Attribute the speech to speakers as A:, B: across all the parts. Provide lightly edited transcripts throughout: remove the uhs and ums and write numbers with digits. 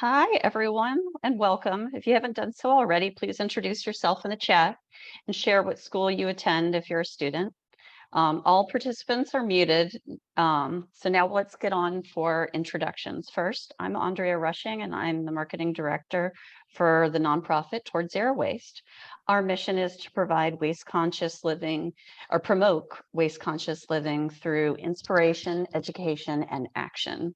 A: Hi, everyone, and welcome. If you haven't done so already, please introduce yourself in the chat and share what school you attend if you're a student. All participants are muted. So now let's get on for introductions. First, I'm Andrea Rushing, and I'm the marketing director for the nonprofit Towards Zero Waste. Our mission is to provide waste conscious living or promote waste conscious living through inspiration, education, and action.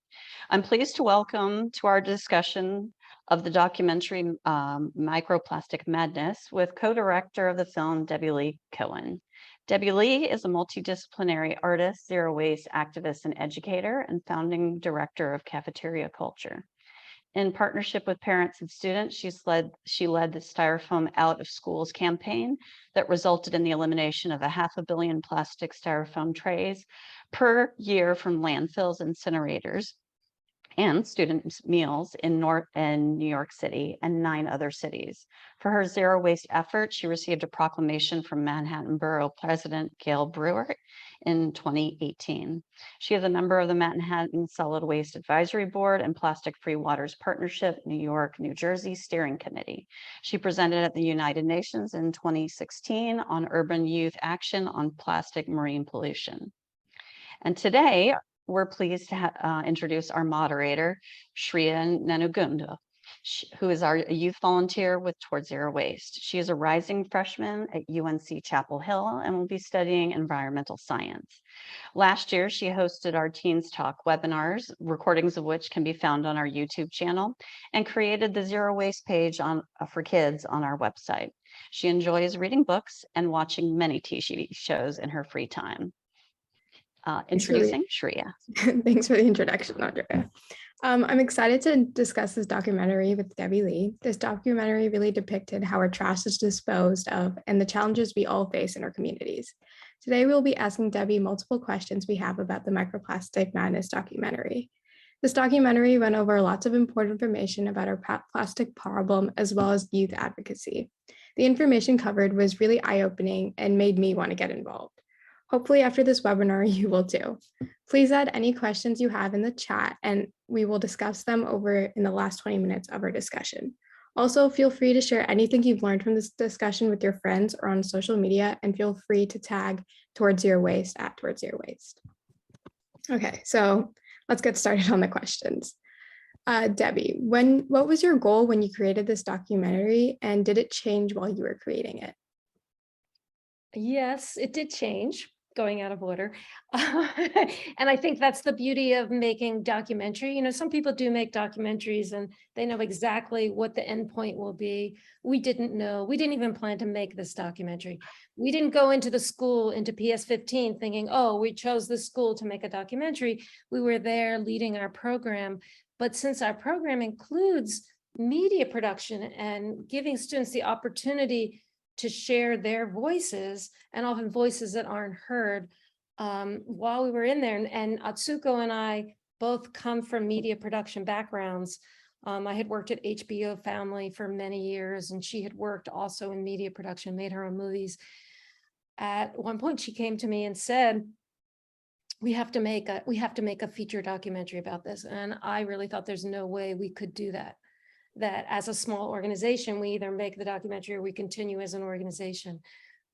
A: I'm pleased to welcome to our discussion of the documentary Microplastic Madness with co-director of the film, Debby Lee Cohen. Debby Lee is a multidisciplinary artist, zero waste activist, and educator, and founding director of Cafeteria Culture. In partnership with parents and students, she led the Styrofoam Out of Schools campaign that resulted in the elimination of 500 million plastic styrofoam trays per year from landfills and incinerators and student meals in New York City and 9 other cities. For her zero waste effort, she received a proclamation from Manhattan Borough President Gail Brewer in 2018. She is a member of the Manhattan Solid Waste Advisory Board and Plastic Free Waters Partnership, New York, New Jersey Steering Committee. She presented at the United Nations in 2016 on urban youth action on plastic marine pollution. And today, we're pleased to introduce our moderator, Shreya Nanugunda, who is our youth volunteer with Towards Zero Waste. She is a rising freshman at UNC Chapel Hill and will be studying environmental science. Last year, she hosted our Teens Talk webinars, recordings of which can be found on our YouTube channel, and created the Zero Waste page for kids on our website. She enjoys reading books and watching many TV shows in her free time. Introducing Shreya.
B: Thanks for the introduction, Andrea. I'm excited to discuss this documentary with Debby Lee. This documentary really depicted how our trash is disposed of and the challenges we all face in our communities. Today, we'll be asking Debby multiple questions we have about the Microplastic Madness documentary. This documentary went over lots of important information about our plastic problem as well as youth advocacy. The information covered was really eye-opening and made me want to get involved. Hopefully after this webinar, you will too. Please add any questions you have in the chat and we will discuss them over in the last 20 minutes of our discussion. Also, feel free to share anything you've learned from this discussion with your friends or on social media, and feel free to tag Towards Zero Waste at Towards Zero Waste. Okay, so let's get started on the questions. Debby, what was your goal when you created this documentary, and did it change while you were creating it?
C: Yes, it did change, going out of order. And I think that's the beauty of making documentary. You know, some people do make documentaries and they know exactly what the end point will be. We didn't know. We didn't even plan to make this documentary. We didn't go into the school, into PS15 thinking, oh, we chose this school to make a documentary. We were there leading our program. But since our program includes media production and giving students the opportunity to share their voices, and often voices that aren't heard, while we were in there. And Atsuko and I both come from media production backgrounds. I had worked at HBO Family for many years, and she had worked also in media production, made her own movies. At one point, she came to me and said, we have to make a feature documentary about this. And I really thought there's no way we could do that as a small organization, we either make the documentary or we continue as an organization.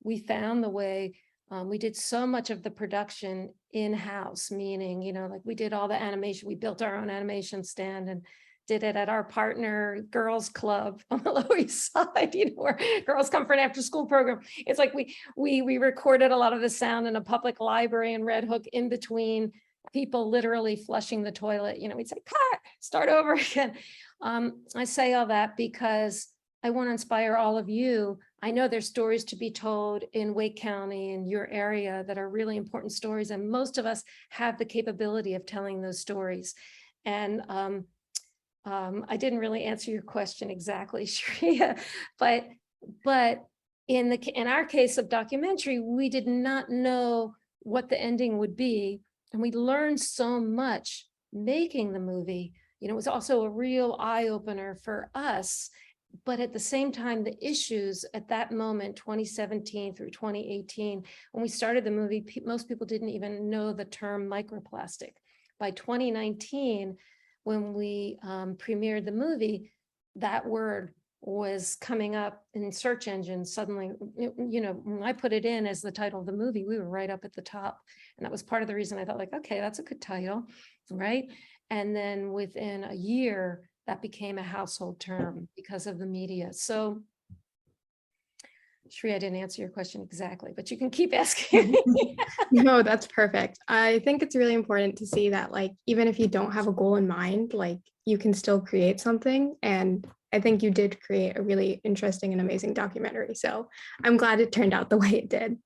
C: We found the way. We did so much of the production in-house, meaning, you know, like we did all the animation. We built our own animation stand and did it at our partner girls club on the Lower East Side, you know, where girls come for an after-school program. It's like we recorded a lot of the sound in a public library in Red Hook in between people literally flushing the toilet. You know, we'd say, cut, start over again. I say all that because I want to inspire all of you. I know there's stories to be told in Wake County, in your area, that are really important stories. And most of us have the capability of telling those stories. And I didn't really answer your question exactly, Shreya, but in our case of documentary, we did not know what the ending would be. And we learned so much making the movie. You know, it was also a real eye-opener for us. But at the same time, the issues at that moment, 2017 through 2018, when we started the movie, most people didn't even know the term microplastic. By 2019, when we premiered the movie, that word was coming up in search engines suddenly. When I put it in as the title of the movie, we were right up at the top. And that was part of the reason I thought, like, okay, that's a good title, right? And then within a year, that became a household term because of the media. So Shri, I didn't answer your question exactly, but you can keep asking.
B: No, that's perfect. I think it's really important to see that, like, even if you don't have a goal in mind, like, you can still create something. And I think you did create a really interesting and amazing documentary. So I'm glad it turned out the way it did.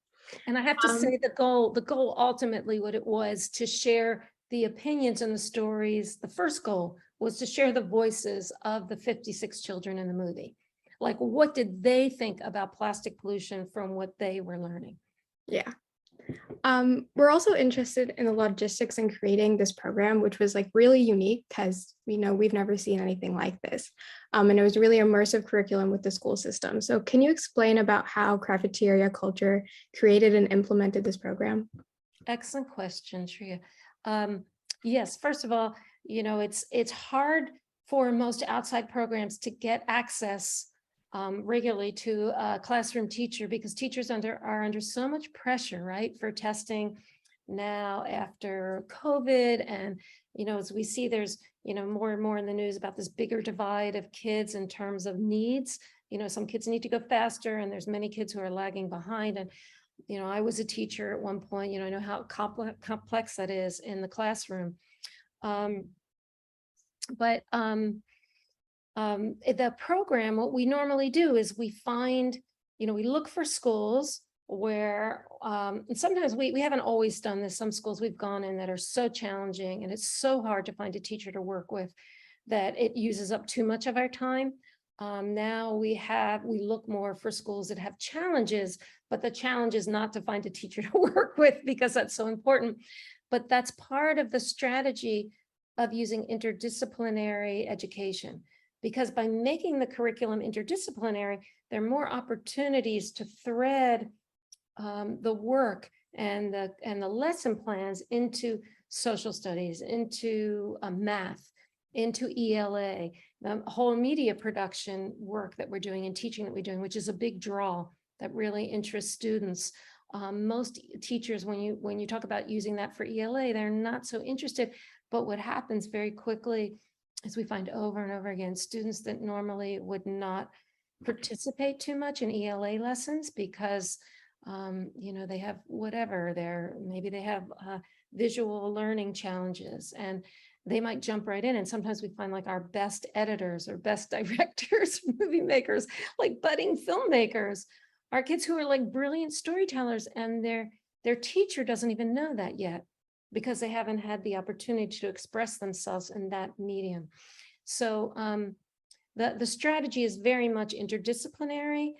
C: And I have to say the goal ultimately, what it was to share the opinions and the stories. The first goal was to share the voices of the 56 children in the movie. Like, what did they think about plastic pollution from what they were learning?
B: Yeah. We're also interested in the logistics in creating this program, which was like really unique because we've never seen anything like this. And it was a really immersive curriculum with the school system. So can you explain about how cafeteria culture created and implemented this program?
C: Excellent question, Shreya. Yes, first of all, it's hard for most outside programs to get access regularly to a classroom teacher, because teachers are under so much pressure, right, for testing now after COVID. And, as we see, there's, more and more in the news about this bigger divide of kids in terms of needs. Some kids need to go faster, and there's many kids who are lagging behind. And, I was a teacher at one point, I know how complex that is in the classroom. The program, what we normally do is we find, we look for schools where, and sometimes we haven't always done this. Some schools we've gone in that are so challenging and it's so hard to find a teacher to work with that it uses up too much of our time. Now we look more for schools that have challenges, but the challenge is not to find a teacher to work with because that's so important. But that's part of the strategy of using interdisciplinary education. Because by making the curriculum interdisciplinary, there are more opportunities to thread the work and the lesson plans into social studies, into math, into ELA, the whole media production work that we're doing and teaching that we're doing, which is a big draw that really interests students. Most teachers, when you talk about using that for ELA, they're not so interested. But what happens very quickly is we find over and over again, students that normally would not participate too much in ELA lessons because, they have maybe they have visual learning challenges, and they might jump right in. And sometimes we find like our best editors or best directors, movie makers, like budding filmmakers, are kids who are like brilliant storytellers, and their teacher doesn't even know that yet, because they haven't had the opportunity to express themselves in that medium. So the strategy is very much interdisciplinary,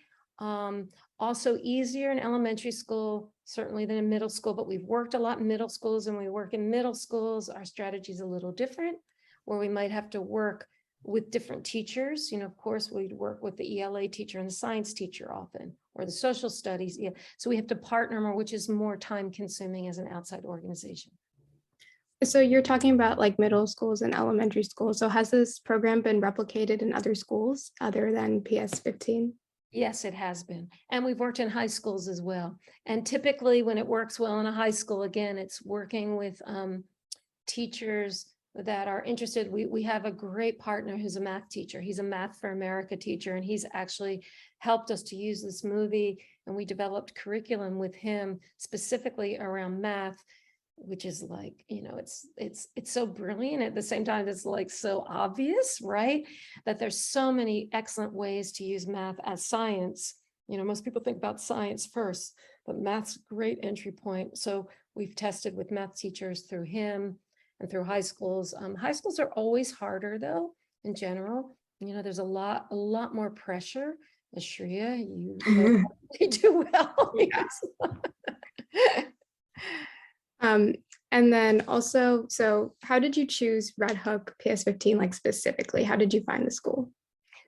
C: also easier in elementary school, certainly than in middle school, but we've worked a lot in middle schools, and we work in middle schools. Our strategy is a little different, where we might have to work with different teachers. Of course, we'd work with the ELA teacher and the science teacher often, or the social studies. Yeah. So we have to partner more, which is more time consuming as an outside organization.
B: So you're talking about like middle schools and elementary schools. So has this program been replicated in other schools other than PS15?
C: Yes, it has been. And we've worked in high schools as well. And typically when it works well in a high school, again, it's working with teachers that are interested. We have a great partner who's a math teacher. He's a Math for America teacher, and he's actually helped us to use this movie, and we developed curriculum with him specifically around math, which is like, it's so brilliant. At the same time, it's like so obvious, right? That there's so many excellent ways to use math as science. Most people think about science first, but math's a great entry point. So we've tested with math teachers through him and through high schools. High schools are always harder though, in general. There's a lot more pressure. As Shreya, you really do well.
B: Yeah. And then also, so how did you choose Red Hook PS15, like specifically? How did you find the school?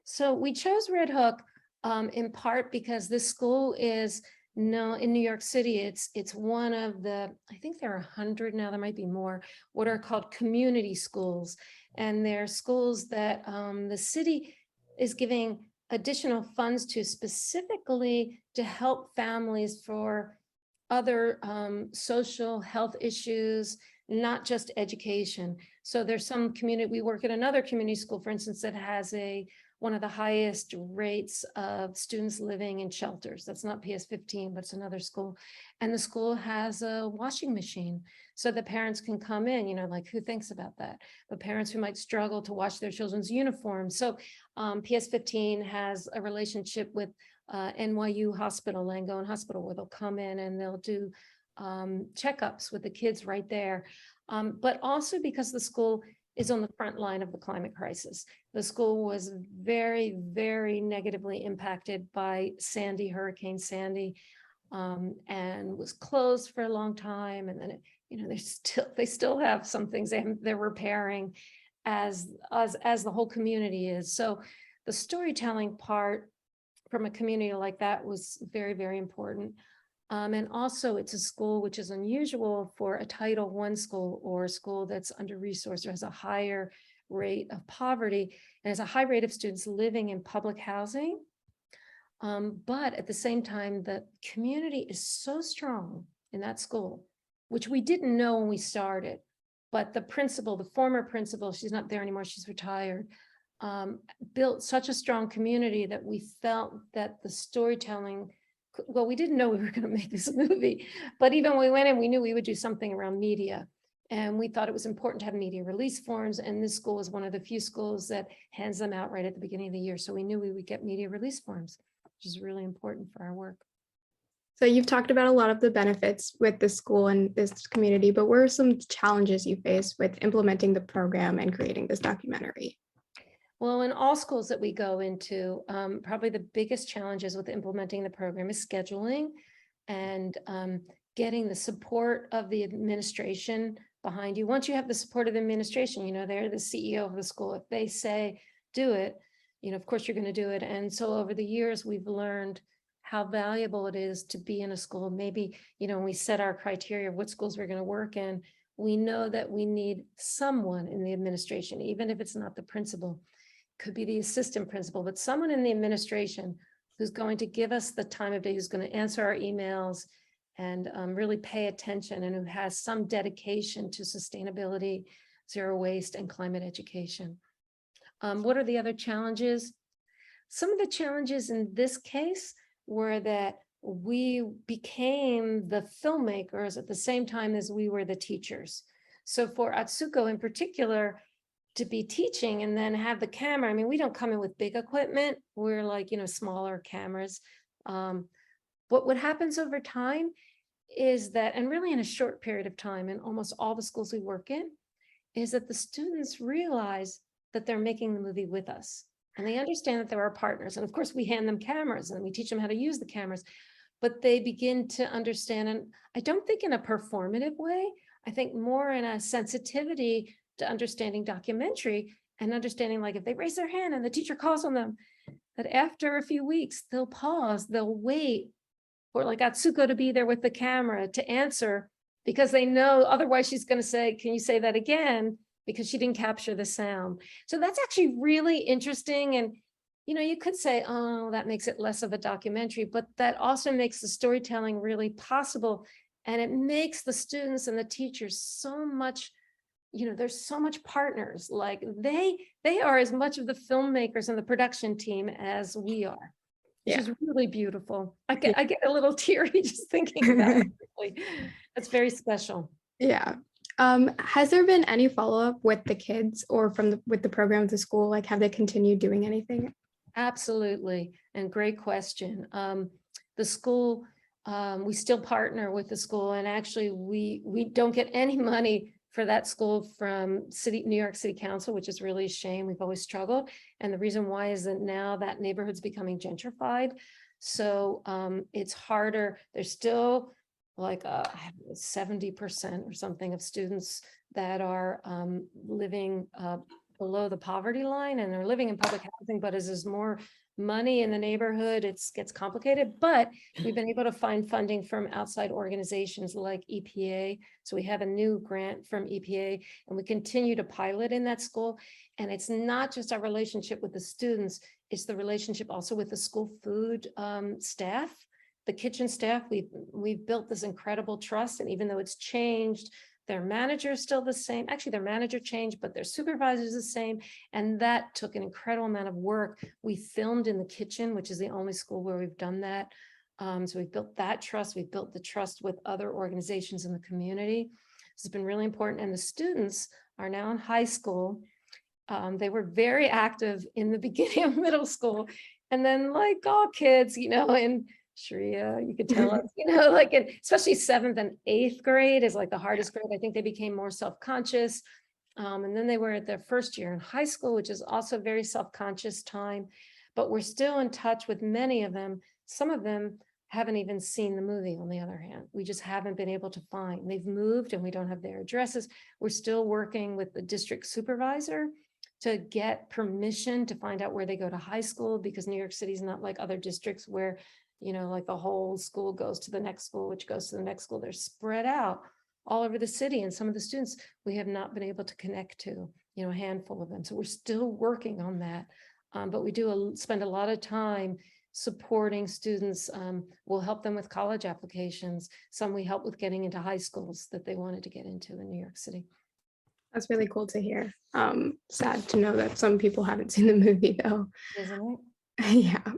C: So we chose Red Hook in part because this school is No, in New York City, it's one of the, I think there are 100 now, there might be more, what are called community schools. And they're schools that the city is giving additional funds to specifically to help families for other social health issues, not just education. So there's some community, we work at another community school, for instance, that has one of the highest rates of students living in shelters. That's not PS15, but it's another school. And the school has a washing machine so the parents can come in, like who thinks about that? But parents who might struggle to wash their children's uniforms. So PS15 has a relationship with NYU Hospital, Langone Hospital, where they'll come in and they'll do checkups with the kids right there. But also because the school is on the front line of the climate crisis. The school was very, very negatively impacted by Hurricane Sandy, and was closed for a long time. And then, they still have some things they're repairing as the whole community is. So the storytelling part from a community like that was very, very important. And also it's a school which is unusual for a Title I school or a school that's under-resourced or has a higher rate of poverty and has a high rate of students living in public housing. But at the same time, the community is so strong in that school, which we didn't know when we started. But the principal, the former principal, she's not there anymore, she's retired, built such a strong community that we felt that the storytelling, well, we didn't know we were going to make this movie, but even when we went in, we knew we would do something around media. And we thought it was important to have media release forms. And this school is one of the few schools that hands them out right at the beginning of the year. So we knew we would get media release forms, which is really important for our work.
B: So you've talked about a lot of the benefits with the school and this community, but what are some challenges you face with implementing the program and creating this documentary?
C: Well, in all schools that we go into, probably the biggest challenges with implementing the program is scheduling and getting the support of the administration behind you. Once you have the support of the administration, they're the CEO of the school. If they say, do it, of course you're going to do it. And so over the years, we've learned how valuable it is to be in a school. Maybe, when we set our criteria of what schools we're going to work in, we know that we need someone in the administration, even if it's not the principal. Could be the assistant principal, but someone in the administration who's going to give us the time of day, who's going to answer our emails and really pay attention and who has some dedication to sustainability, zero waste, and climate education. What are the other challenges? Some of the challenges in this case were that we became the filmmakers at the same time as we were the teachers. So for Atsuko in particular, to be teaching and then have the camera. I mean, we don't come in with big equipment. We're like, smaller cameras. What happens over time is that, and really in a short period of time, in almost all the schools we work in, is that the students realize that they're making the movie with us. And they understand that they're our partners. And of course, we hand them cameras and we teach them how to use the cameras. But they begin to understand, and I don't think in a performative way, I think more in a sensitivity to understanding documentary and understanding, like if they raise their hand and the teacher calls on them, that after a few weeks, they'll pause, they'll wait for like Atsuko to be there with the camera to answer, because they know otherwise she's going to say, can you say that again? Because she didn't capture the sound. So that's actually really interesting. And, you could say, oh, that makes it less of a documentary, but that also makes the storytelling really possible. And it makes the students and the teachers so much, there's so much partners. Like they are as much of the filmmakers and the production team as we are, which is really beautiful. I get a little teary just thinking about it. It's very special.
B: Yeah. Has there been any follow-up with the kids or with the program at the school? Like, have they continued doing anything?
C: Absolutely. And great question. The school, we still partner with the school, and actually we don't get any money for that school from New York City Council, which is really a shame. We've always struggled. And the reason why is that now that neighborhood's becoming gentrified. So it's harder. There's still like 70% or something of students that are living below the poverty line and they're living in public housing, but as there's more money in the neighborhood, it gets complicated. But we've been able to find funding from outside organizations like EPA. So we have a new grant from EPA and we continue to pilot in that school. And it's not just our relationship with the students, it's the relationship also with the school food staff, the kitchen staff. We've built this incredible trust. And even though it's changed, their manager is still the same. Actually, their manager changed, but their supervisor is the same. And that took an incredible amount of work. We filmed in the kitchen, which is the only school where we've done that. So we've built that trust. We've built the trust with other organizations in the community. This has been really important. And the students are now in high school. They were very active in the beginning of middle school. And then like all kids, and Shreya, you could tell us, like especially 7th and 8th grade is like the hardest grade. I think they became more self-conscious. And then they were at their first year in high school, which is also very self-conscious time, but we're still in touch with many of them. Some of them haven't even seen the movie, on the other hand. We just haven't been able to find. They've moved and we don't have their addresses. We're still working with the district supervisor to get permission to find out where they go to high school, because New York City is not like other districts where like the whole school goes to the next school, which goes to the next school. They're spread out all over the city. And some of the students we have not been able to connect to, a handful of them. So we're still working on that. But we do spend a lot of time supporting students. We'll help them with college applications. Some we help with getting into high schools that they wanted to get into in New York City.
B: That's really cool to hear. Sad to know that some people haven't seen the movie though.
C: Isn't it?
B: Yeah.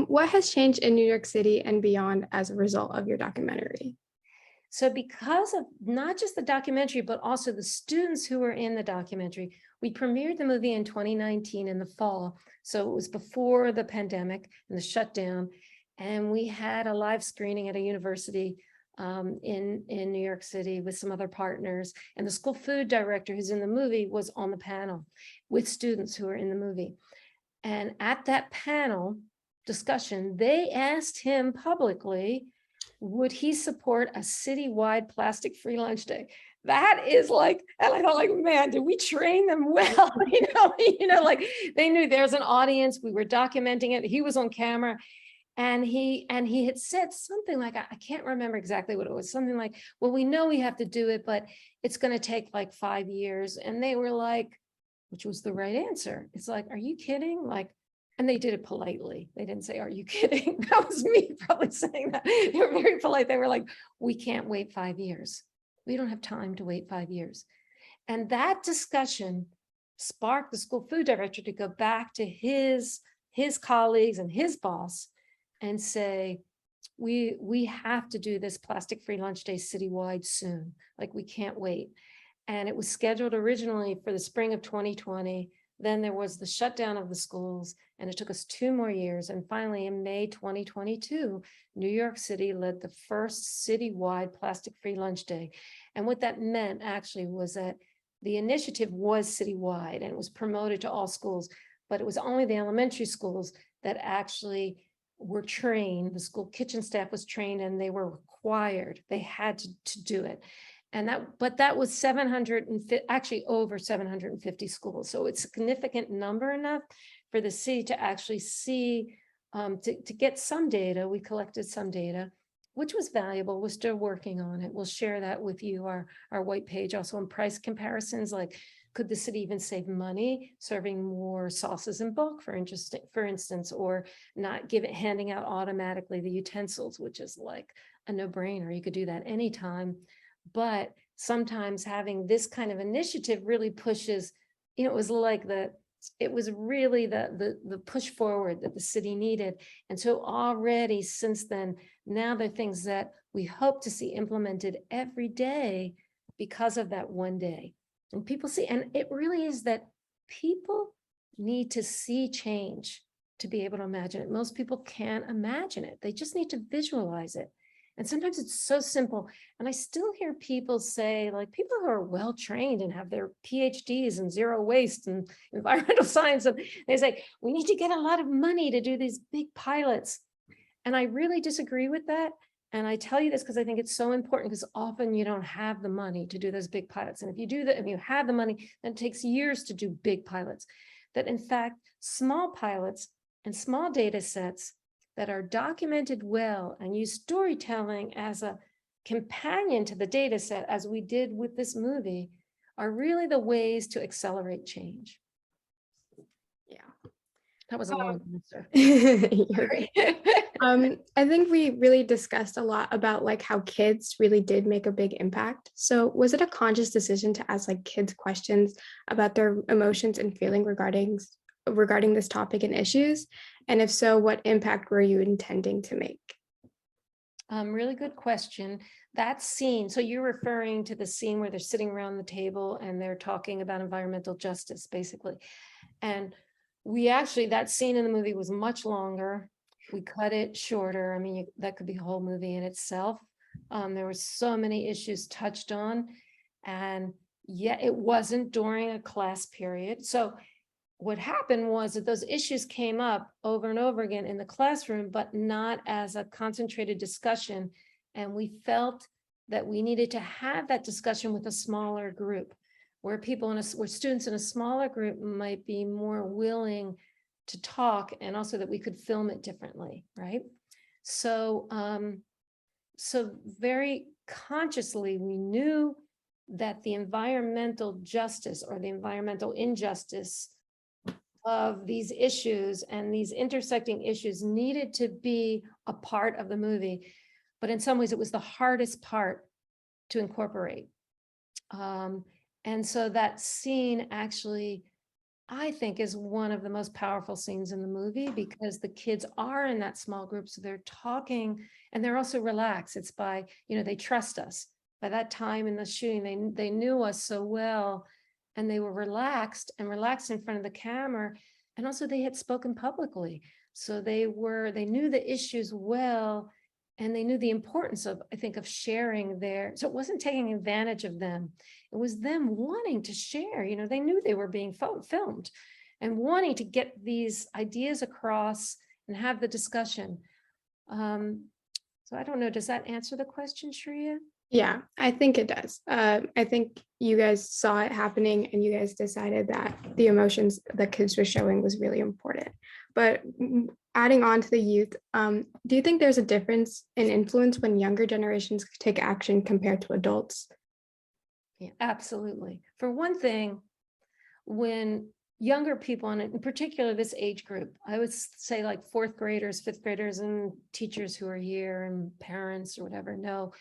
B: What has changed in New York City and beyond as a result of your documentary?
C: So because of not just the documentary, but also the students who were in the documentary, we premiered the movie in 2019 in the fall. So it was before the pandemic and the shutdown. And we had a live screening at a university in New York City with some other partners. And the school food director who's in the movie was on the panel with students who were in the movie. And at that panel discussion, they asked him publicly, would he support a citywide plastic-free lunch day? That is like, and I thought like, man, did we train them well? Like they knew there's an audience. We were documenting it. He was on camera. And he had said something like, I can't remember exactly what it was, something like, well, we know we have to do it, but it's going to take like 5 years. And they were like, which was the right answer. It's like, are you kidding? Like, and they did it politely. They didn't say, are you kidding? That was me probably saying that. They were very polite. They were like, we can't wait 5 years. We don't have time to wait 5 years. And that discussion sparked the school food director to go back to his colleagues and his boss and say, we have to do this plastic-free lunch day citywide soon. Like, we can't wait. And it was scheduled originally for the spring of 2020. Then there was the shutdown of the schools, and it took us 2 more years. And finally, in May 2022, New York City led the first citywide plastic-free lunch day. And what that meant actually was that the initiative was citywide and it was promoted to all schools, but it was only the elementary schools that actually were trained. The school kitchen staff was trained and they were required. They had to do it. And that was 750, actually over 750 schools. So it's a significant number enough for the city to actually see, to get some data. We collected some data, which was valuable. We're still working on it. We'll share that with you, our white page, also on price comparisons, like could the city even save money serving more sauces in bulk, for instance, or not handing out automatically the utensils, which is like a no-brainer. You could do that anytime. But sometimes having this kind of initiative really pushes, it was like it was really the push forward that the city needed. And so already since then, now there are things that we hope to see implemented every day because of that one day. And people see, and it really is that people need to see change to be able to imagine it. Most people can't imagine it. They just need to visualize it. And sometimes it's so simple. And I still hear people say, like people who are well-trained and have their PhDs in zero waste and environmental science, and they say, we need to get a lot of money to do these big pilots. And I really disagree with that. And I tell you this because I think it's so important, because often you don't have the money to do those big pilots. And if you do that, if you have the money, then it takes years to do big pilots. That in fact, small pilots and small data sets that are documented well and use storytelling as a companion to the data set, as we did with this movie, are really the ways to accelerate change.
B: Yeah.
C: That was a long answer.
B: You're
C: Sorry.
B: I think we really discussed a lot about like how kids really did make a big impact. So was it a conscious decision to ask like kids questions about their emotions and feeling regarding this topic and issues? And if so, what impact were you intending to make?
C: Really good question. That scene, so you're referring to the scene where they're sitting around the table and they're talking about environmental justice, basically. And we actually, that scene in the movie was much longer. We cut it shorter. I mean, that could be a whole movie in itself. There were so many issues touched on, and yet it wasn't during a class period. So what happened was that those issues came up over and over again in the classroom, but not as a concentrated discussion. And we felt that we needed to have that discussion with a smaller group, where where students in a smaller group might be more willing to talk, and also that we could film it differently, right? So, so very consciously, we knew that the environmental justice or the environmental injustice of these issues and these intersecting issues needed to be a part of the movie. But in some ways, it was the hardest part to incorporate. And so that scene actually, I think, is one of the most powerful scenes in the movie, because the kids are in that small group. So they're talking and they're also relaxed. It's by, they trust us. By that time in the shooting, they knew us so well, and they were relaxed in front of the camera. And also they had spoken publicly. So they knew the issues well, and they knew the importance of, I think, of sharing so it wasn't taking advantage of them. It was them wanting to share. They knew they were being filmed and wanting to get these ideas across and have the discussion. So I don't know, does that answer the question, Shreya?
B: Yeah, I think it does. I think you guys saw it happening and you guys decided that the emotions that kids were showing was really important. But adding on to the youth, do you think there's a difference in influence when younger generations take action compared to adults?
C: Yeah, absolutely. For one thing, when younger people, and in particular this age group, I would say like fourth graders, fifth graders, and teachers who are here and parents or whatever know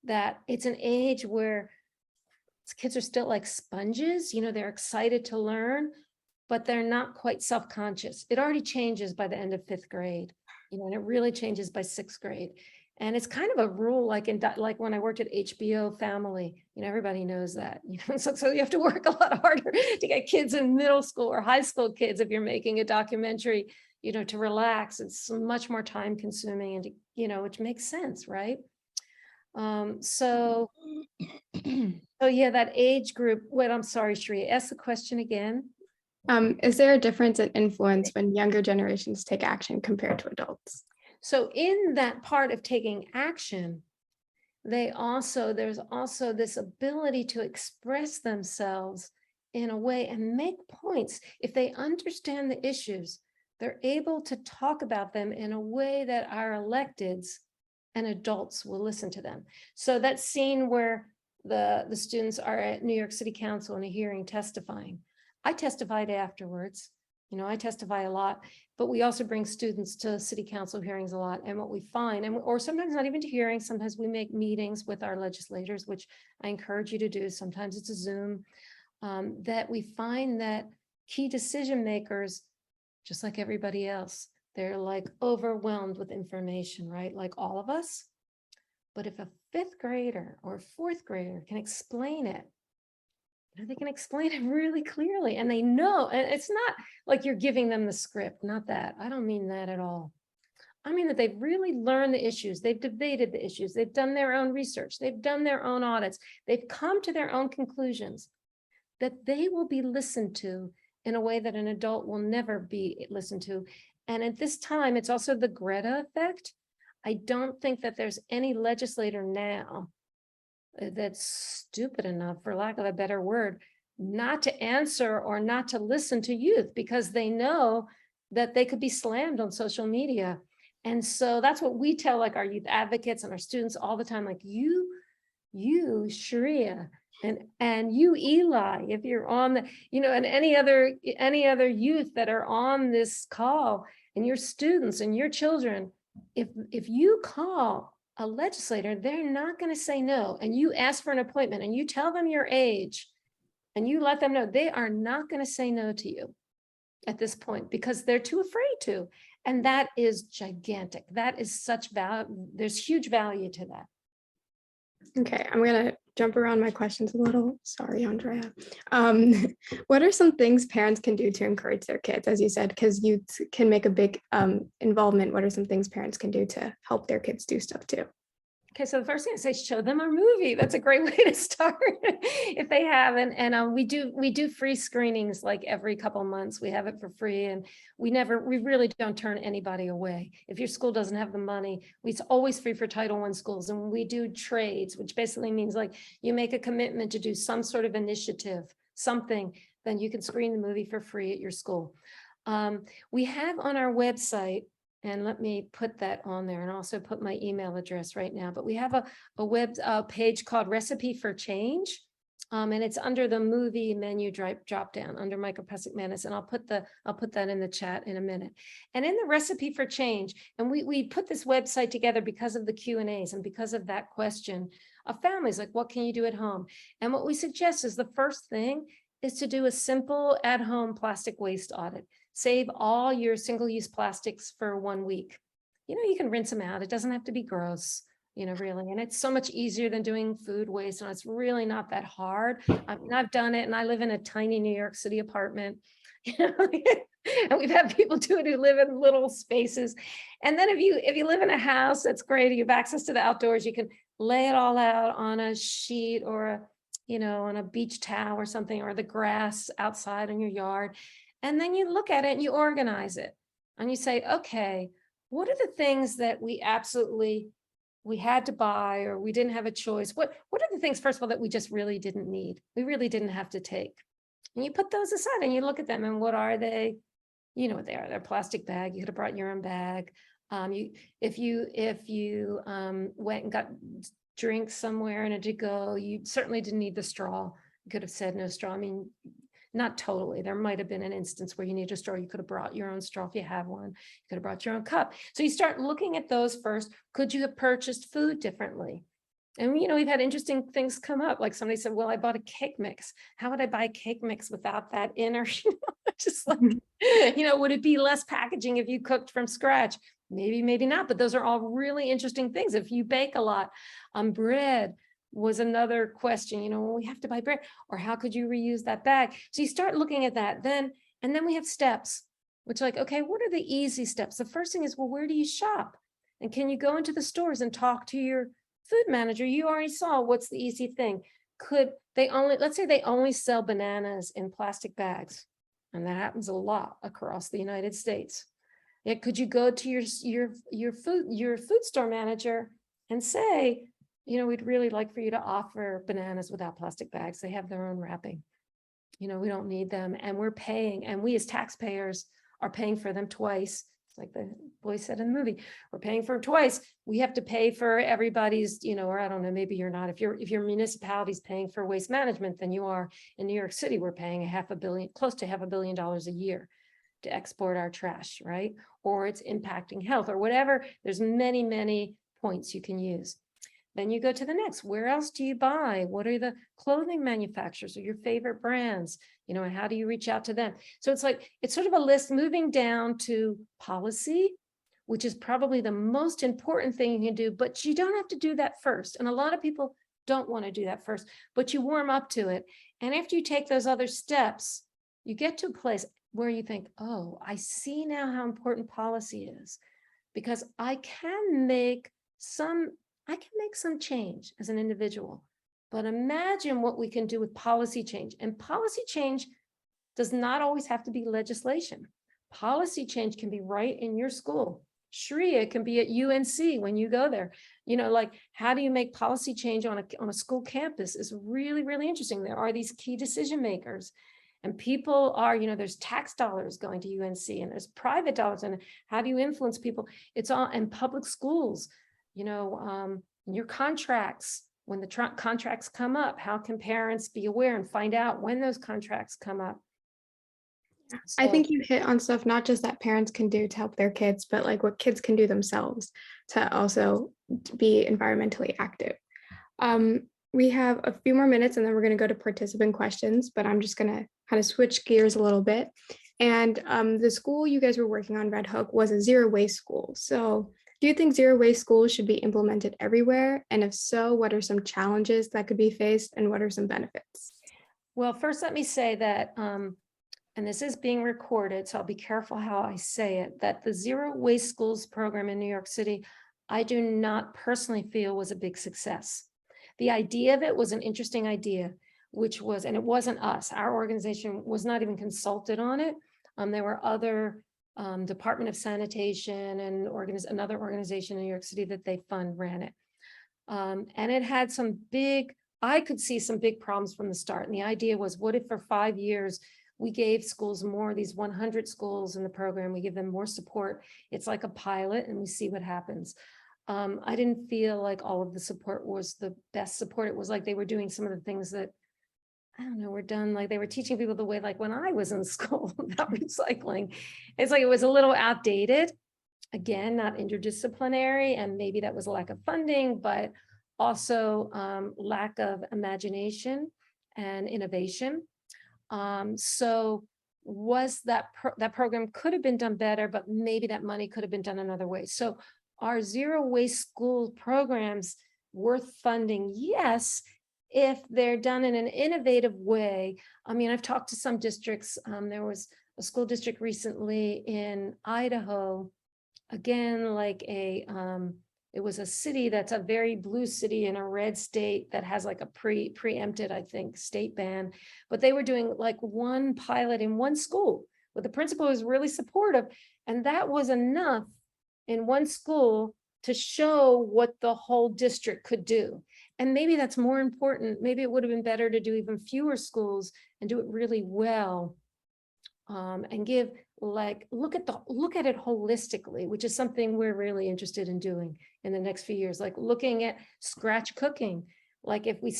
C: that it's an age where kids are still like sponges. They're excited to learn, but they're not quite self-conscious. It already changes by the end of fifth grade, and it really changes by sixth grade. And it's kind of a rule, like when I worked at HBO Family, everybody knows that, so you have to work a lot harder to get kids in middle school or high school kids, if you're making a documentary, to relax. It's much more time consuming, and which makes sense, right? So yeah, that age group. Wait, I'm sorry, Shreya, ask the question again.
B: Is there a difference in influence when younger generations take action compared to adults?
C: So in that part of taking action, there's also this ability to express themselves in a way and make points. If they understand the issues, they're able to talk about them in a way that our electeds and adults will listen to them. So that scene where the students are at New York City Council in a hearing testifying, I testified afterwards. I testify a lot, but we also bring students to city council hearings a lot. And what we find, or sometimes not even to hearings, sometimes we make meetings with our legislators, which I encourage you to do. Sometimes it's a Zoom, that we find that key decision makers, just like everybody else, they're like overwhelmed with information, right? Like all of us. But if a fifth grader or fourth grader can explain it, they can explain it really clearly, and they know, and it's not like you're giving them the script, not that. I don't mean that at all. I mean that they've really learned the issues, they've debated the issues, they've done their own research, they've done their own audits, they've come to their own conclusions, that they will be listened to in a way that an adult will never be listened to. And at this time, it's also the Greta effect. I don't think that there's any legislator now that's stupid enough, for lack of a better word, not to answer or not to listen to youth, because they know that they could be slammed on social media. And so that's what we tell like our youth advocates and our students all the time, like you, Sharia, and you, Eli, if you're on the, and any other youth that are on this call, and your students and your children, if you call a legislator, they're not going to say no, and you ask for an appointment and you tell them your age and you let them know, they are not going to say no to you at this point because they're too afraid to. And that is gigantic. That is such value. There's huge value to that.
B: Okay, I'm gonna jump around my questions a little. Sorry, Andrea. What are some things parents can do to encourage their kids, as you said, because youth can make a big involvement? What are some things parents can do to help their kids do stuff too?
C: Okay, so the first thing I say, show them our movie. That's a great way to start if they haven't. And we do free screenings like every couple of months. We have it for free, and we really don't turn anybody away. If your school doesn't have the money, it's always free for Title I schools. And we do trades, which basically means like you make a commitment to do some sort of initiative, something, then you can screen the movie for free at your school. We have on our website, and let me put that on there and also put my email address right now. But we have a web page called Recipe for Change. And it's under the movie menu drop down under Microplastics Madness. And I'll put that in the chat in a minute. And in the Recipe for Change, and we put this website together because of the Q&As and because of that question of families, like what can you do at home? And what we suggest is the first thing is to do a simple at-home plastic waste audit. Save all your single-use plastics for 1 week. You can rinse them out. It doesn't have to be gross, really. And it's so much easier than doing food waste. And it's really not that hard. I've done it, and I live in a tiny New York City apartment. And we've had people do it who live in little spaces. And then if you live in a house, that's great. You have access to the outdoors. You can lay it all out on a sheet or on a beach towel or something, or the grass outside in your yard. And then you look at it and you organize it and you say, okay, what are the things that we had to buy, or we didn't have a choice? What are the things, first of all, that we just really didn't need? We really didn't have to take. And you put those aside and you look at them, and what are they? You know what they are. They're a plastic bag. You could have brought your own bag. If you went and got drinks somewhere and a to-go, you certainly didn't need the straw. You could have said no straw. I mean, not totally. There might have been an instance where you need a straw. You could have brought your own straw if you have one. You could have brought your own cup. So you start looking at those first. Could you have purchased food differently? And, we've had interesting things come up. Like somebody said, well, I bought a cake mix. How would I buy a cake mix without that inner, just like, would it be less packaging if you cooked from scratch? Maybe, maybe not. But those are all really interesting things. If you bake a lot, bread was another question, we have to buy bread, or how could you reuse that bag? So you start looking at that and then we have steps, which like, okay, what are the easy steps? The first thing is, well, where do you shop? And can you go into the stores and talk to your food manager? You already saw what's the easy thing. Let's say they only sell bananas in plastic bags. And that happens a lot across the United States. Yeah, could you go to your food store manager and say, we'd really like for you to offer bananas without plastic bags. They have their own wrapping. We don't need them. And we're paying, and we as taxpayers are paying for them twice. It's like the boy said in the movie, we're paying for them twice. We have to pay for everybody's, or I don't know, maybe you're not. If your municipality's paying for waste management, then you are. In New York City, we're paying close to $500 million a year to export our trash, right? Or it's impacting health or whatever. There's many, many points you can use. Then you go to the next. Where else do you buy? What are the clothing manufacturers or your favorite brands? And how do you reach out to them? So it's sort of a list moving down to policy, which is probably the most important thing you can do, but you don't have to do that first. And a lot of people don't want to do that first, but you warm up to it. And after you take those other steps, you get to a place where you think, oh, I see now how important policy is, because I can make some change as an individual, but imagine what we can do with policy change. And policy change does not always have to be legislation. Policy change can be right in your school. Sharia can be at UNC when you go there. You know, like, how do you make policy change on a school campus is really, really interesting. There are these key decision makers, and people are, you know, there's tax dollars going to UNC and there's private dollars. And how do you influence people? It's all in public schools, you know, your contracts. When the contracts come up, how can parents be aware and find out when those contracts come up?
B: I
C: So-
B: think you hit on stuff not just that parents can do to help their kids, but like what kids can do themselves to also be environmentally active. We have a few more minutes and then we're going to go to participant questions, but I'm just going to kind of switch gears a little bit. And the school you guys were working on, Red Hook, was a zero waste school. So do you think zero waste schools should be implemented everywhere? And if so, what are some challenges that could be faced and what are some benefits?
C: Well, first, let me say that, and this is being recorded, so I'll be careful how I say it, that the Zero Waste Schools program in New York City, I do not personally feel was a big success. The idea of it was an interesting idea, which was, and it wasn't us, our organization was not even consulted on it. There were other Department of Sanitation and another organization in New York City that they ran it. And it had some big, I could see some big problems from the start. And the idea was, what if for 5 years, we gave schools more, these 100 schools in the program, we give them more support. It's like a pilot and we see what happens. I didn't feel like all of the support was the best support. It was like they were doing some of the things that, I don't know, were done, like they were teaching people the way, like when I was in school about recycling. It's like it was a little outdated. Again, not interdisciplinary, and maybe that was a lack of funding, but also lack of imagination and innovation. So was that program could have been done better, but maybe that money could have been done another way. So are zero waste school programs worth funding? Yes, if they're done in an innovative way. I mean, I've talked to some districts. There was a school district recently in Idaho, again, like it was a city that's a very blue city in a red state that has like a preempted, I think, state ban. But they were doing like one pilot in one school, where the principal was really supportive. And that was enough in one school to show what the whole district could do. And maybe that's more important. Maybe it would have been better to do even fewer schools and do it really well. And give, like, look at it holistically, which is something we're really interested in doing in the next few years, like looking at scratch cooking. Like if we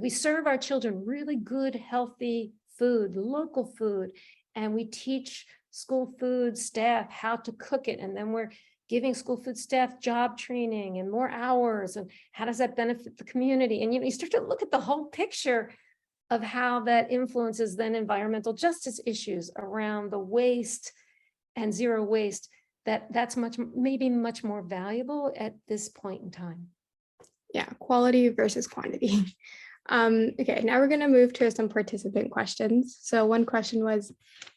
C: serve our children really good, healthy food, local food, and we teach school food staff how to cook it, and then we're giving school food staff job training and more hours, and how does that benefit the community? And you start to look at the whole picture of how that influences then environmental justice issues around the waste and zero waste, that's maybe much more valuable at this point in time.
B: Yeah, quality versus quantity. Okay, now we're going to move to some participant questions. So one question was,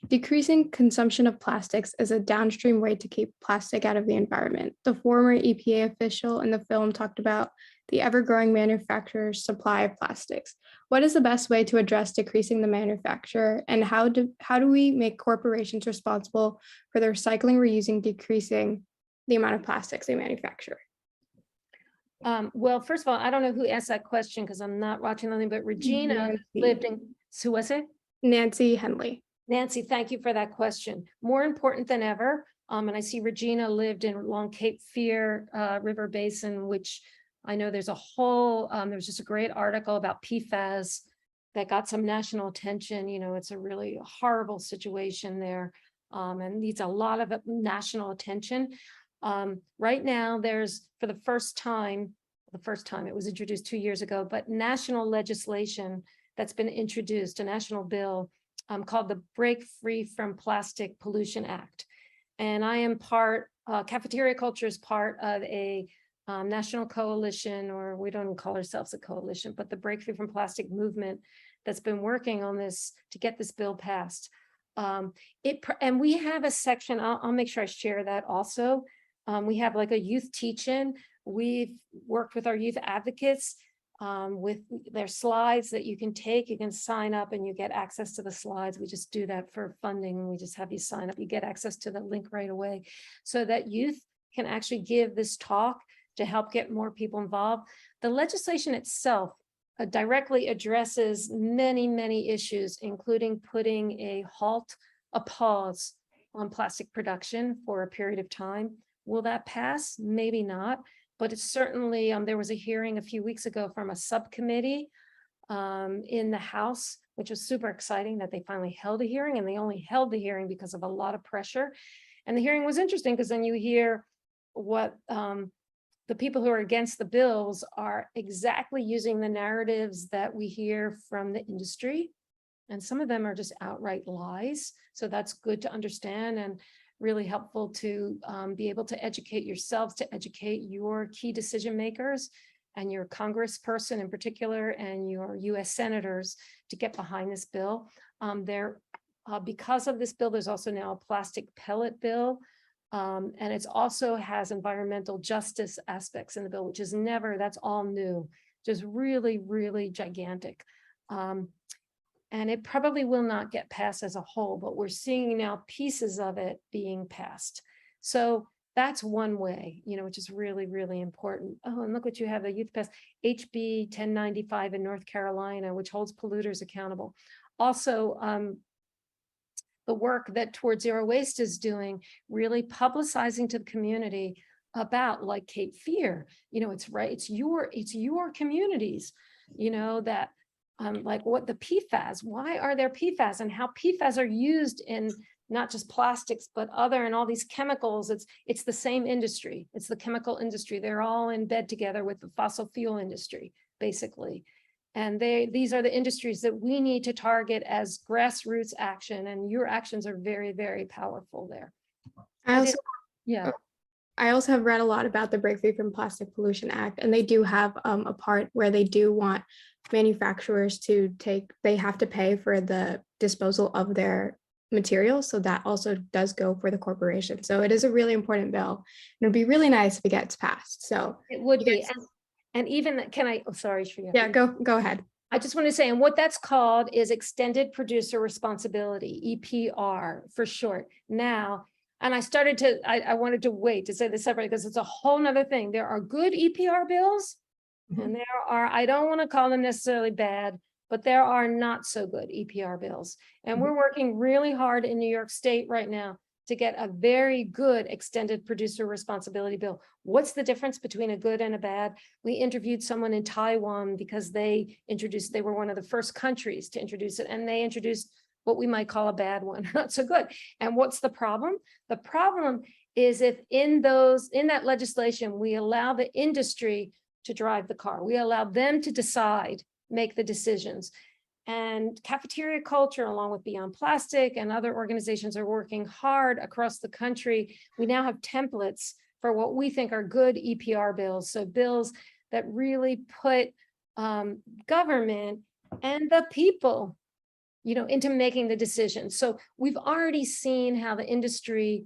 B: decreasing consumption of plastics is a downstream way to keep plastic out of the environment. The former EPA official in the film talked about the ever-growing manufacturer's supply of plastics. What is the best way to address decreasing the manufacturer, and how do we make corporations responsible for the recycling, reusing, decreasing the amount of plastics they manufacture?
C: Well, first of all, I don't know who asked that question because I'm not watching anything, but Regina lived in, who was it?
B: Nancy Henley.
C: Nancy, thank you for that question. More important than ever. And I see Regina lived in along Cape Fear River Basin, which I know there's a whole, there's just a great article about PFAS that got some national attention. You know, it's a really horrible situation there and needs a lot of national attention. Right now, there's, for the first time, it was introduced 2 years ago, but national legislation that's been introduced, a national bill called the Break Free from Plastic Pollution Act. And I am cafeteria culture is part of a national coalition, or we don't call ourselves a coalition, but the Break Free from Plastic movement that's been working on this to get this bill passed. And we have a section, I'll make sure I share that also. We have like a youth teach-in. We've worked with our youth advocates with their slides that you can take. You can sign up and you get access to the slides. We just do that for funding. We just have you sign up. You get access to the link right away so that youth can actually give this talk to help get more people involved. The legislation itself directly addresses many, many issues, including putting a pause on plastic production for a period of time. Will that pass? Maybe not, but it's certainly, there was a hearing a few weeks ago from a subcommittee in the House, which was super exciting that they finally held a hearing, and they only held the hearing because of a lot of pressure. And the hearing was interesting because then you hear what the people who are against the bills are exactly using the narratives that we hear from the industry. And some of them are just outright lies. So that's good to understand and really helpful to be able to educate yourselves, to educate your key decision makers and your congressperson in particular and your US senators to get behind this bill. Because of this bill, there's also now a plastic pellet bill. And it also has environmental justice aspects in the bill, which is that's all new, just really, really gigantic. And it probably will not get passed as a whole, but we're seeing now pieces of it being passed. So that's one way, which is really, really important. Oh, and look what you have, the youth pass, HB 1095 in North Carolina, which holds polluters accountable. Also, the work that Toward Zero Waste is doing, really publicizing to the community about like Cape Fear, it's right, it's your communities, that like what the PFAS, why are there PFAS and how PFAS are used in not just plastics, but other and all these chemicals. It's the same industry. It's the chemical industry. They're all in bed together with the fossil fuel industry, basically. And these are the industries that we need to target as grassroots action. And your actions are very, very powerful there.
B: I also have read a lot about the Break Free from Plastic Pollution Act, and they do have a part where they do want manufacturers they have to pay for the disposal of their materials. So that also does go for the corporation. So it is a really important bill. And it'd be really nice if it gets passed. So
C: it would be. And even, sorry, Shreya.
B: Yeah, go ahead.
C: I just want to say, and what that's called is Extended Producer Responsibility, EPR for short. Now, and I wanted to wait to say this separately because it's a whole nother thing. There are good EPR bills, and there are, I don't want to call them necessarily bad, but there are not so good EPR bills. And we're working really hard in New York State right now to get a very good extended producer responsibility bill. What's the difference between a good and a bad? We interviewed someone in Taiwan because they were one of the first countries to introduce it, and they introduced what we might call a bad one, not so good. And what's the problem? The problem is if in that legislation, we allow the industry to drive the car, we allow them to decide, make the decisions. And cafeteria culture, along with Beyond Plastic and other organizations, are working hard across the country. We now have templates for what we think are good EPR bills. So bills that really put government and the people, into making the decisions. So we've already seen how the industry,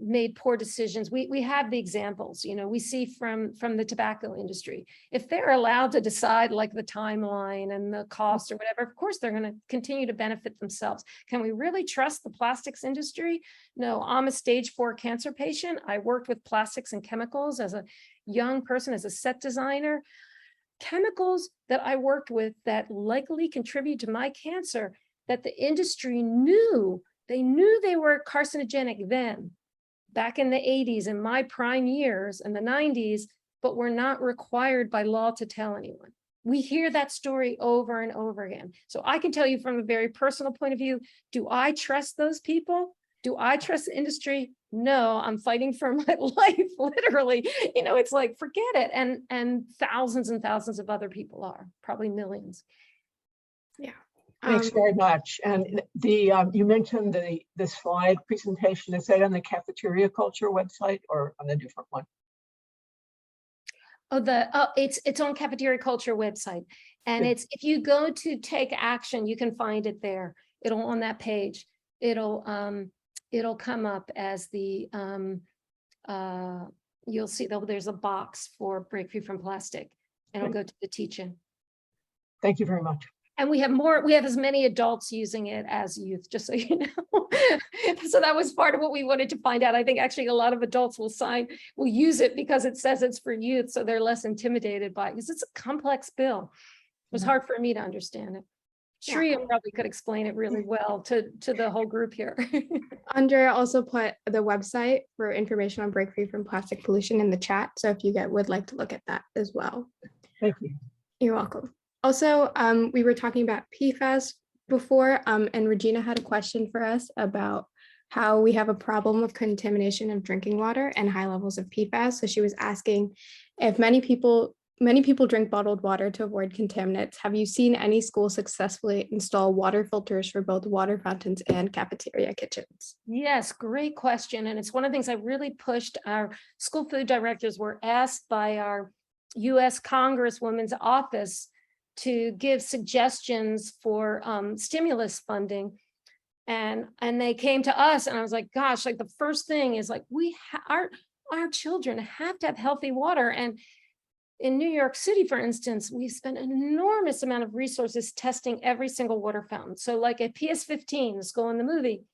C: made poor decisions. We have the examples, we see from the tobacco industry. If they're allowed to decide like the timeline and the cost or whatever, of course, they're going to continue to benefit themselves. Can we really trust the plastics industry? No, I'm a stage 4 cancer patient. I worked with plastics and chemicals as a young person, as a set designer. Chemicals that I worked with that likely contribute to my cancer, that the industry knew they were carcinogenic then, back in the 80s, in my prime years, in the 90s, but were not required by law to tell anyone. We hear that story over and over again. So I can tell you from a very personal point of view, do I trust those people? Do I trust the industry? No, I'm fighting for my life, literally. It's like, forget it. And thousands and thousands of other people are, probably millions.
B: Yeah.
D: Thanks very much. And you mentioned the slide presentation. Is that on the cafeteria culture website or on a different one?
C: It's on Cafeteria Culture website. And it's, if you go to Take Action, you can find it there. It'll on that page. It'll come up as the you'll see there's a box for Break Free from Plastic, and it'll go to the teach-in.
D: Thank you very much.
C: And we have as many adults using it as youth, just so you know. So that was part of what we wanted to find out. I think actually a lot of adults will use it because it says it's for youth, so they're less intimidated by it, because it's a complex bill. It was hard for me to understand it. Shreya probably could explain it really well to the whole group here.
B: Andrea also put the website for information on Break Free from Plastic Pollution in the chat. So if you would like to look at that as well.
D: Thank you.
B: You're welcome. Also, we were talking about PFAS before, and Regina had a question for us about how we have a problem of contamination of drinking water and high levels of PFAS. So she was asking if many people drink bottled water to avoid contaminants. Have you seen any schools successfully install water filters for both water fountains and cafeteria kitchens?
C: Yes, great question. And it's one of the things I really pushed. Our school food directors were asked by our U.S. Congresswoman's office to give suggestions for stimulus funding. And they came to us, and I was like, gosh, like the first thing is like, our children have to have healthy water. And in New York City, for instance, we spent an enormous amount of resources testing every single water fountain. So like at PS15, the school in the movie,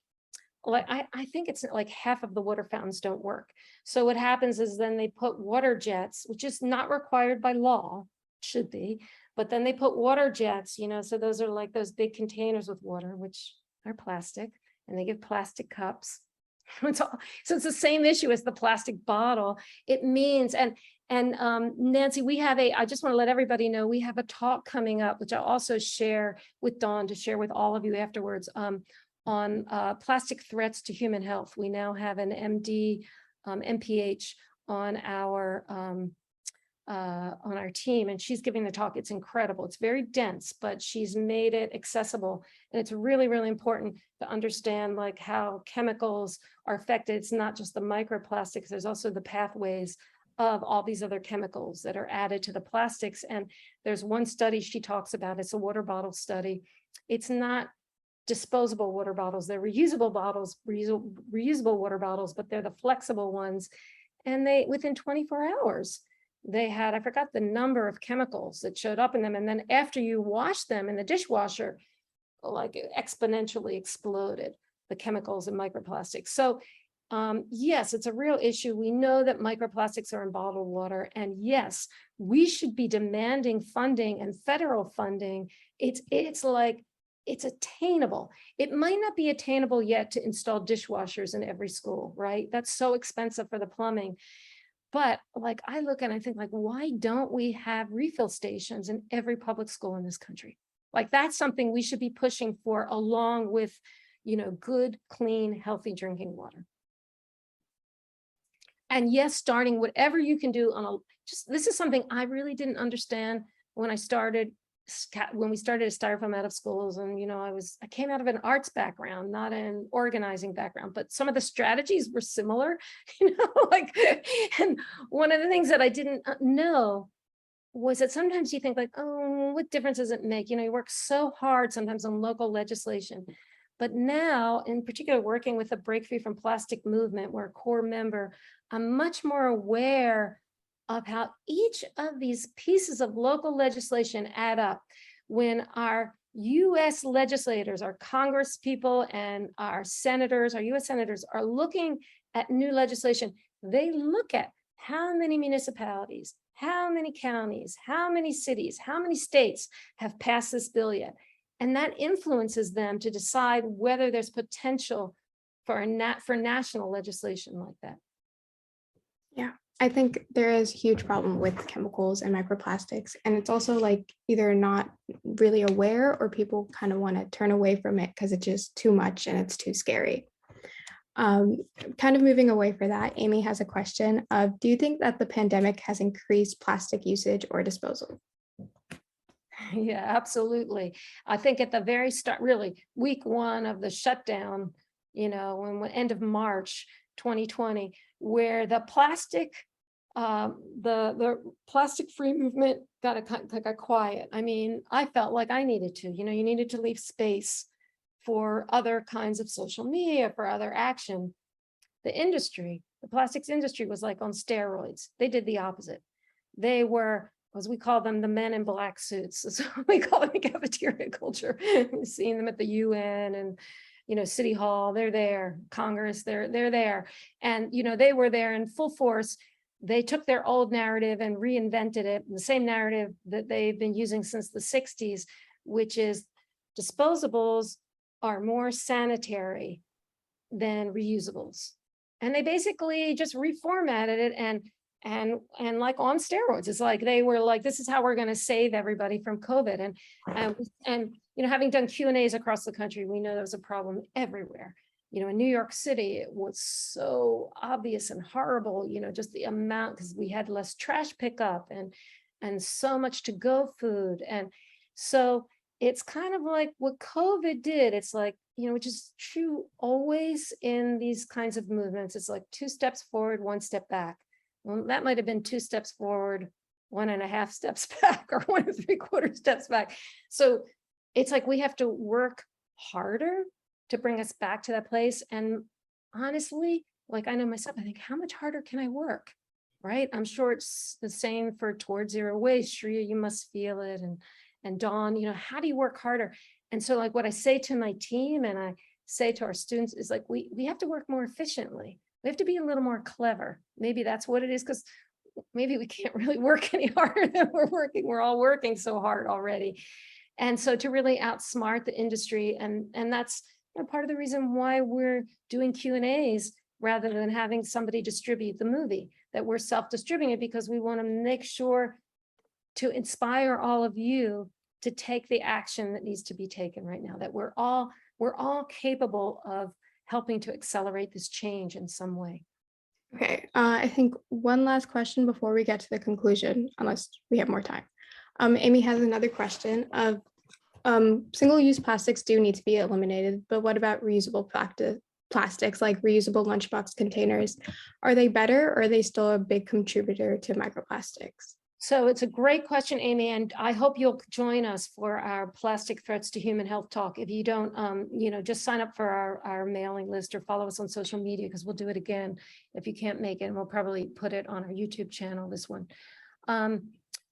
C: like I think it's like half of the water fountains don't work. So what happens is then they put water jets, which is not required by law, should be, but then they put water jets, so those are like those big containers with water, which are plastic, and they give plastic cups. So it's the same issue as the plastic bottle. It means, and Nancy, I just want to let everybody know, we have a talk coming up, which I'll also share with Dawn to share with all of you afterwards, on plastic threats to human health. We now have an MD, MPH on our team, and she's giving the talk. It's incredible. It's very dense, but she's made it accessible. And it's really, really important to understand like how chemicals are affected. It's not just the microplastics, there's also the pathways of all these other chemicals that are added to the plastics. And there's one study she talks about, it's a water bottle study. It's not disposable water bottles, they're reusable bottles, reusable water bottles, but they're the flexible ones. And within 24 hours, they had, I forgot the number of chemicals that showed up in them. And then after you wash them in the dishwasher, like it exponentially exploded, the chemicals and microplastics. So yes, it's a real issue. We know that microplastics are in bottled water. And yes, we should be demanding funding and federal funding. It's attainable. It might not be attainable yet to install dishwashers in every school, right? That's so expensive for the plumbing. But like I look and I think like, why don't we have refill stations in every public school in this country? Like that's something we should be pushing for, along with, good, clean, healthy drinking water. And yes, starting whatever you can do this is something I really didn't understand when we started a styrofoam out of schools. And, I came out of an arts background, not an organizing background, but some of the strategies were similar, and one of the things that I didn't know was that sometimes you think like, oh, what difference does it make? You work so hard sometimes on local legislation. But now, in particular, working with the Break Free from Plastic movement, we're a core member, I'm much more aware of how each of these pieces of local legislation add up. When our US legislators, our Congress people and our senators, our US senators are looking at new legislation, they look at how many municipalities, how many counties, how many cities, how many states have passed this bill yet. And that influences them to decide whether there's potential for national legislation like that.
B: Yeah, I think there is a huge problem with chemicals and microplastics. And it's also like either not really aware or people kind of want to turn away from it because it's just too much and it's too scary. Kind of moving away from that, Amy has a question of, do you think that the pandemic has increased plastic usage or disposal?
C: Yeah, absolutely. I think at the very start, really week one of the shutdown, when end of March 2020, where the plastic, the plastic free movement got quiet. I mean, I felt like I needed to, you needed to leave space for other kinds of social media, for other action. The plastics industry was like on steroids. They did the opposite. They were as we call them, the men in black suits. So we call them the cafeteria culture. We've seen them at the UN and, City Hall, they're there, Congress, they're there. And, they were there in full force. They took their old narrative and reinvented it, the same narrative that they've been using since the 60s, which is disposables are more sanitary than reusables. And they basically just reformatted it and like on steroids. It's like they were like, this is how we're going to save everybody from COVID. And having done Q&As across the country, we know there was a problem everywhere. In New York City, it was so obvious and horrible, just the amount, because we had less trash pickup and so much to-go food. And so it's kind of like what COVID did. It's like, which is true always in these kinds of movements. It's like 2 steps forward, 1 step back. Well, that might have been 2 steps forward, 1.5 steps back, or 1 3/4 steps back. So it's like we have to work harder to bring us back to that place. And honestly, like I know myself, I think, how much harder can I work? Right? I'm sure it's the same for Towards Zero Waste. Shreya, you must feel it. And Dawn, how do you work harder? And so like what I say to my team and I say to our students is like, we have to work more efficiently. We have to be a little more clever. Maybe that's what it is, because maybe we can't really work any harder than we're working. We're all working so hard already. And so to really outsmart the industry, and that's part of the reason why we're doing Q&As rather than having somebody distribute the movie, that we're self-distributing it, because we want to make sure to inspire all of you to take the action that needs to be taken right now, that we're all capable of helping to accelerate this change in some way.
B: Okay, I think one last question before we get to the conclusion, unless we have more time. Amy has another question of single-use plastics do need to be eliminated, but what about reusable plastics like reusable lunchbox containers? Are they better, or are they still a big contributor to microplastics?
C: So it's a great question, Amy, and I hope you'll join us for our Plastic Threats to Human Health talk. If you don't, just sign up for our mailing list or follow us on social media, because we'll do it again if you can't make it, and we'll probably put it on our YouTube channel, this one.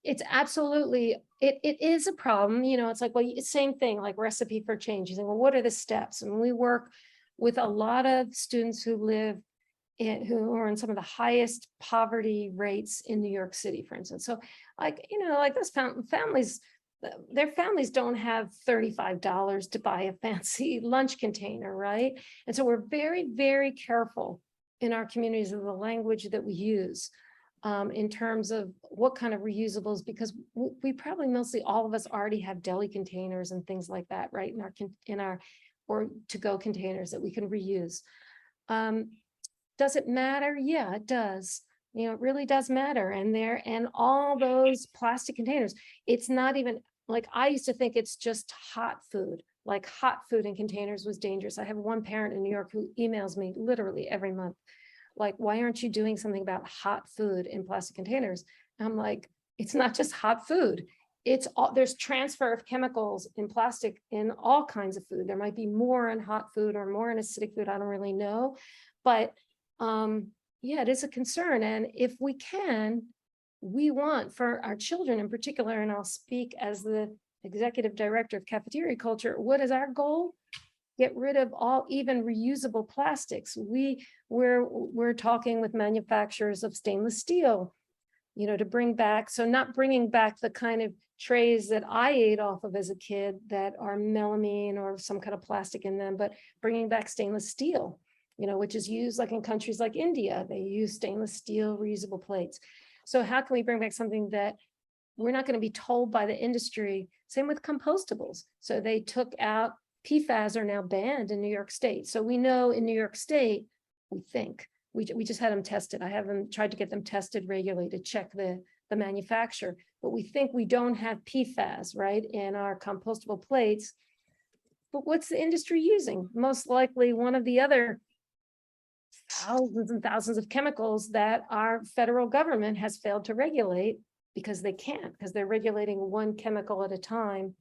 C: It's absolutely, it is a problem. It's like, well, same thing, like Recipe for Change. You think, well, what are the steps? And we work with a lot of students who live who are in some of the highest poverty rates in New York City, for instance. So like, like those families, their families don't have $35 to buy a fancy lunch container, right? And so we're very, very careful in our communities of the language that we use in terms of what kind of reusables, because we probably mostly all of us already have deli containers and things like that, right? In our or to-go containers that we can reuse. Does it matter? Yeah, it does. It really does matter. And all those plastic containers, it's not even like, I used to think it's just hot food, like hot food in containers was dangerous. I have one parent in New York who emails me literally every month, like, why aren't you doing something about hot food in plastic containers? And I'm like, it's not just hot food. It's all, there's transfer of chemicals in plastic in all kinds of food. There might be more in hot food or more in acidic food. I don't really know, but yeah, it is a concern. And if we can, we want for our children in particular, and I'll speak as the executive director of cafeteria culture, what is our goal? Get rid of all even reusable plastics. We're talking with manufacturers of stainless steel, to bring back, so not bringing back the kind of trays that I ate off of as a kid that are melamine or some kind of plastic in them, but bringing back stainless steel, which is used like in countries like India, they use stainless steel reusable plates. So how can we bring back something that we're not going to be told by the industry? Same with compostables. So they took out, PFAS are now banned in New York State. So we know in New York State, we think, we just had them tested. I haven't tried to get them tested regularly to check the manufacturer, but we think we don't have PFAS, right, in our compostable plates. But what's the industry using? Most likely one of the other thousands and thousands of chemicals that our federal government has failed to regulate because they can't, because they're regulating one chemical at a time.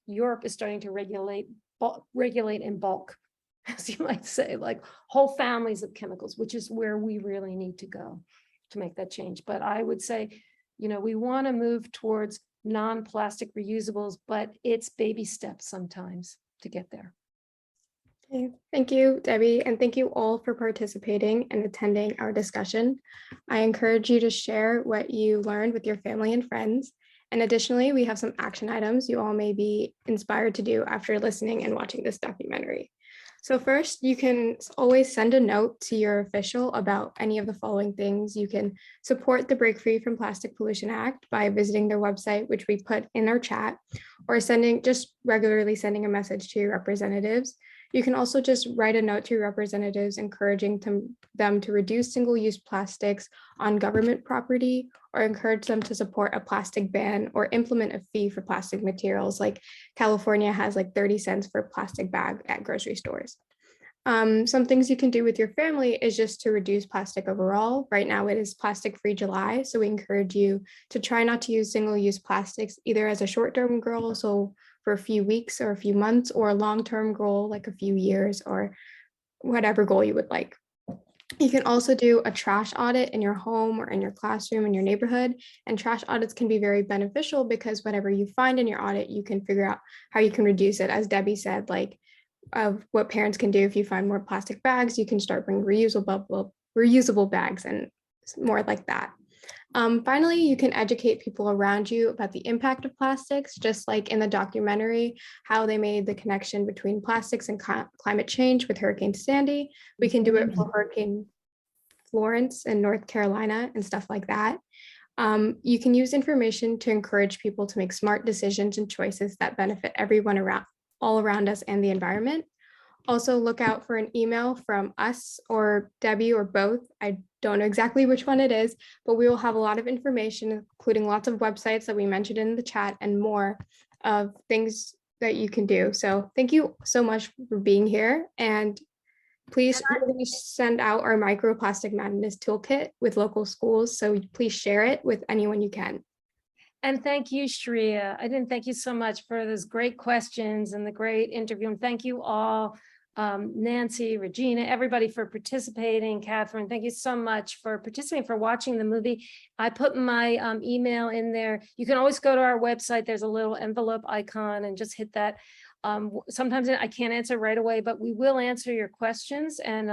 C: Europe is starting to regulate in bulk, as you might say, like whole families of chemicals, which is where we really need to go to make that change. But I would say You know, we want to move towards non-plastic reusables, but it's baby steps sometimes to get there.
B: Okay, thank you, Debbie, and thank you all for participating and attending our discussion. I encourage you to share what you learned with your family and friends. And additionally, we have some action items you all may be inspired to do after listening and watching this documentary. So first, you can always send a note to your official about any of the following things. You can support the Break Free from Plastic Pollution Act by visiting their website, which we put in our chat, or just regularly sending a message to your representatives. You can also just write a note to your representatives encouraging them to reduce single-use plastics on government property, or encourage them to support a plastic ban or implement a fee for plastic materials. Like California has like 30 cents for a plastic bag at grocery stores. Some things you can do with your family is just to reduce plastic overall. Right now it is Plastic Free July, so we encourage you to try not to use single-use plastics either as a short-term goal, so for a few weeks or a few months, or a long-term goal like a few years, or whatever goal you would like. You can also do a trash audit in your home or in your classroom in your neighborhood, and trash audits can be very beneficial because whatever you find in your audit, you can figure out how you can reduce it. As Debbie said, like of what parents can do if you find more plastic bags, you can start bringing reusable bags and more like that. Finally, you can educate people around you about the impact of plastics, just like in the documentary, how they made the connection between plastics and climate change with Hurricane Sandy. We can do it for Hurricane Florence in North Carolina and stuff like that. You can use information to encourage people to make smart decisions and choices that benefit everyone all around us and the environment. Also look out for an email from us or Debbie or both. I don't know exactly which one it is, but we will have a lot of information, including lots of websites that we mentioned in the chat and more of things that you can do. So thank you so much for being here. And please, we're going to send out our Microplastic Madness toolkit with local schools. So please share it with anyone you can.
C: And thank you, Shreya. I didn't thank you so much for those great questions and the great interview. And thank you all, Nancy, Regina, everybody for participating. Catherine, thank you so much for participating, for watching the movie. I put my email in there. You can always go to our website. There's a little envelope icon and just hit that. Sometimes I can't answer right away, but we will answer your questions. And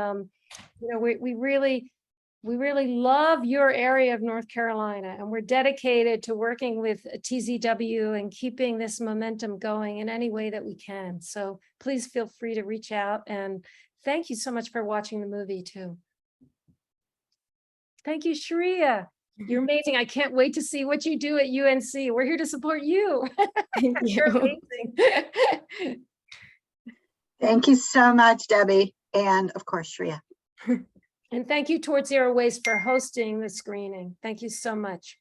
C: you know, we really love your area of North Carolina, and we're dedicated to working with TZW and keeping this momentum going in any way that we can. So please feel free to reach out, and thank you so much for watching the movie too. Thank you, Shreya. You're amazing. I can't wait to see what you do at UNC. We're here to support you.
B: Thank
C: You're
B: you.
C: amazing.
E: Thank you so much, Debbie. And of course, Shreya.
C: And thank you Towards Zero Waste for hosting the screening. Thank you so much.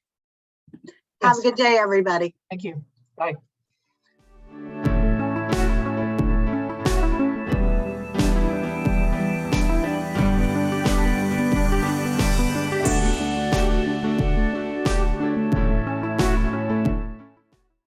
E: Have a good day, everybody.
D: Thank you. Bye.